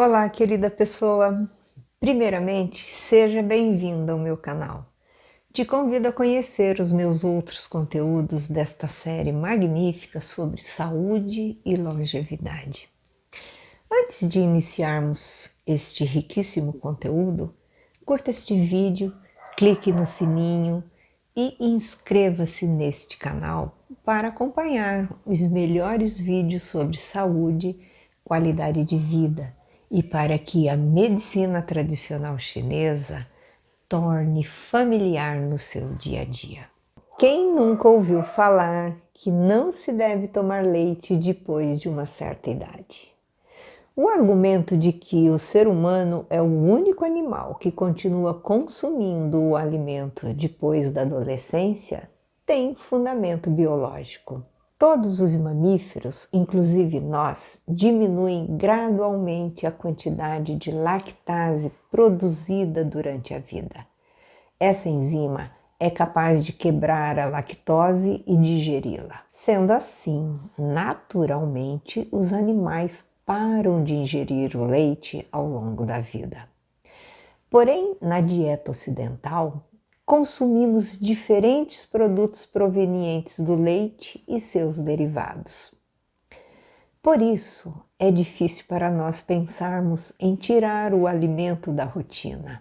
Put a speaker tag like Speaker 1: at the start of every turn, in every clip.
Speaker 1: Olá, querida pessoa. Primeiramente, seja bem-vinda ao meu canal. Te convido a conhecer os meus outros conteúdos desta série magnífica sobre saúde e longevidade. Antes de iniciarmos este riquíssimo conteúdo, curta este vídeo, clique no sininho e inscreva-se neste canal para acompanhar os melhores vídeos sobre saúde, qualidade de vida e para que a medicina tradicional chinesa torne familiar no seu dia a dia. Quem nunca ouviu falar que não se deve tomar leite depois de uma certa idade? O argumento de que o ser humano é o único animal que continua consumindo o alimento depois da adolescência tem fundamento biológico. Todos os mamíferos, inclusive nós, diminuem gradualmente a quantidade de lactase produzida durante a vida. Essa enzima é capaz de quebrar a lactose e digeri-la. Sendo assim, naturalmente, os animais param de ingerir o leite ao longo da vida. Porém, na dieta ocidental, consumimos diferentes produtos provenientes do leite e seus derivados. Por isso, é difícil para nós pensarmos em tirar o alimento da rotina.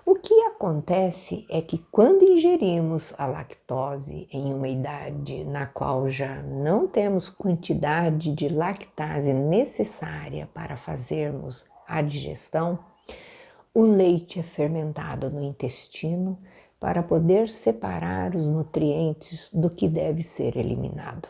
Speaker 1: O que acontece é que quando ingerimos a lactose em uma idade na qual já não temos quantidade de lactase necessária para fazermos a digestão, o leite é fermentado no intestino para poder separar os nutrientes do que deve ser eliminado.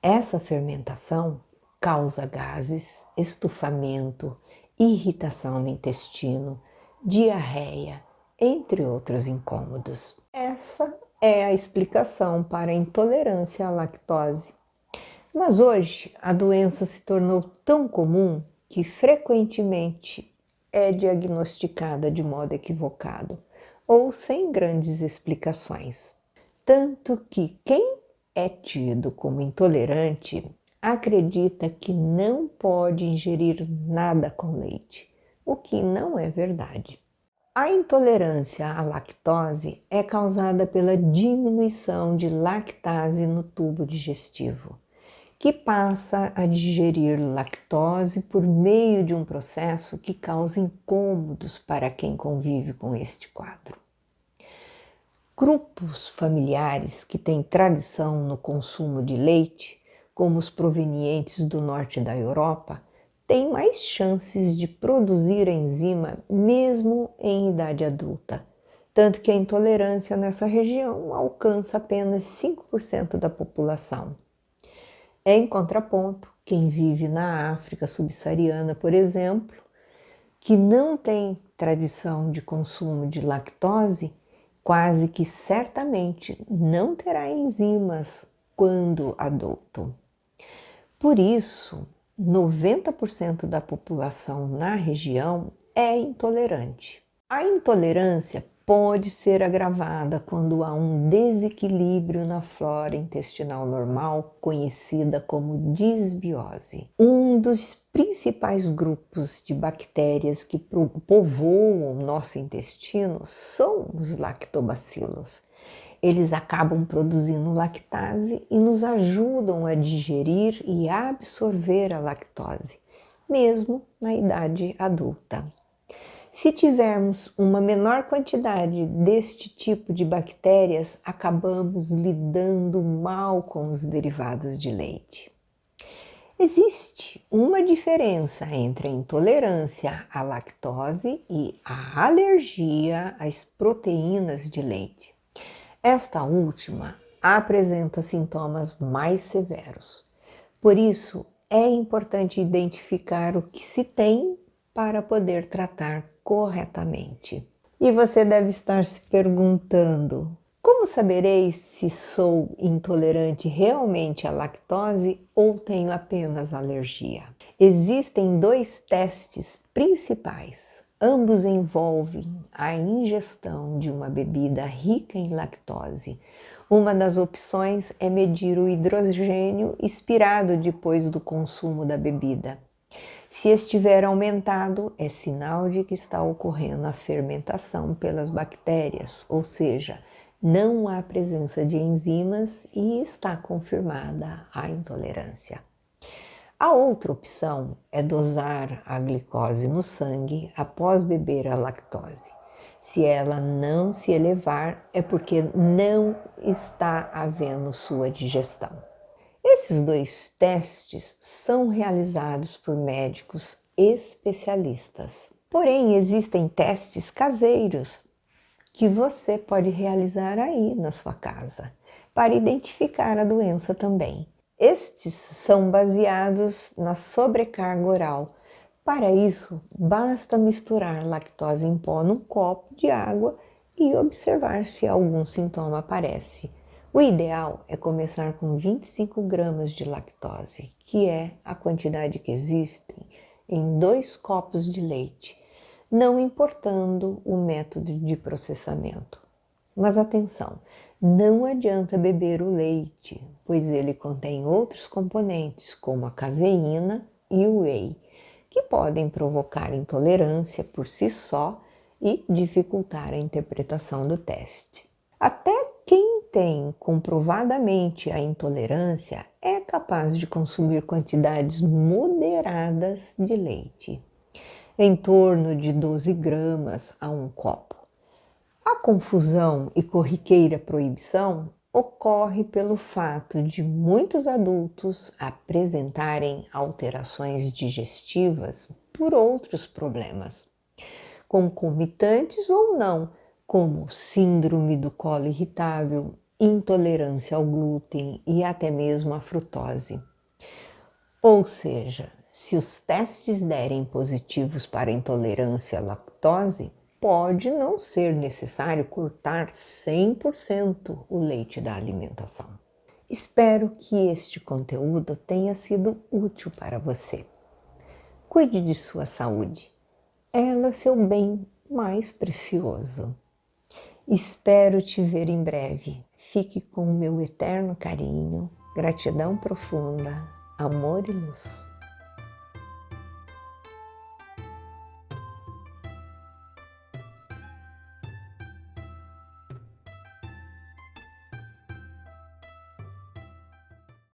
Speaker 1: Essa fermentação causa gases, estufamento, irritação no intestino, diarreia, entre outros incômodos. Essa é a explicação para a intolerância à lactose. Mas hoje a doença se tornou tão comum que frequentemente é diagnosticada de modo equivocado ou sem grandes explicações. Tanto que quem é tido como intolerante acredita que não pode ingerir nada com leite, o que não é verdade. A intolerância à lactose é causada pela diminuição de lactase no tubo digestivo, que passa a digerir lactose por meio de um processo que causa incômodos para quem convive com este quadro. Grupos familiares que têm tradição no consumo de leite, como os provenientes do norte da Europa, têm mais chances de produzir a enzima mesmo em idade adulta, tanto que a intolerância nessa região alcança apenas 5% da população. Em contraponto, quem vive na África subsaariana, por exemplo, que não tem tradição de consumo de lactose, quase que certamente não terá enzimas quando adulto. Por isso, 90% da população na região é intolerante. A intolerância pode ser agravada quando há um desequilíbrio na flora intestinal normal, conhecida como disbiose. Um dos principais grupos de bactérias que povoam o nosso intestino são os lactobacilos. Eles acabam produzindo lactase e nos ajudam a digerir e absorver a lactose, mesmo na idade adulta. Se tivermos uma menor quantidade deste tipo de bactérias, acabamos lidando mal com os derivados de leite. Existe uma diferença entre a intolerância à lactose e a alergia às proteínas de leite. Esta última apresenta sintomas mais severos. Por isso, é importante identificar o que se tem para poder tratar corretamente. E você deve estar se perguntando: como saberei se sou intolerante realmente à lactose ou tenho apenas alergia? Existem dois testes principais. Ambos envolvem a ingestão de uma bebida rica em lactose. Uma das opções é medir o hidrogênio expirado depois do consumo da bebida. Se estiver aumentado, é sinal de que está ocorrendo a fermentação pelas bactérias, ou seja, não há presença de enzimas e está confirmada a intolerância. A outra opção é dosar a glicose no sangue após beber a lactose. Se ela não se elevar, é porque não está havendo sua digestão. Esses dois testes são realizados por médicos especialistas. Porém, existem testes caseiros que você pode realizar aí na sua casa para identificar a doença também. Estes são baseados na sobrecarga oral. Para isso, basta misturar lactose em pó num copo de água e observar se algum sintoma aparece. O ideal é começar com 25 gramas de lactose, que é a quantidade que existe em 2 copos de leite, não importando o método de processamento. Mas atenção, não adianta beber o leite, pois ele contém outros componentes, como a caseína e o whey, que podem provocar intolerância por si só e dificultar a interpretação do teste. Até quem tem comprovadamente a intolerância é capaz de consumir quantidades moderadas de leite, em torno de 12 gramas a um copo. A confusão e corriqueira proibição ocorre pelo fato de muitos adultos apresentarem alterações digestivas por outros problemas, concomitantes ou não, como síndrome do colo irritável, intolerância ao glúten e até mesmo à frutose. Ou seja, se os testes derem positivos para intolerância à lactose, pode não ser necessário cortar 100% o leite da alimentação. Espero que este conteúdo tenha sido útil para você. Cuide de sua saúde. Ela é seu bem mais precioso. Espero te ver em breve. Fique com o meu eterno carinho, gratidão profunda, amor e luz.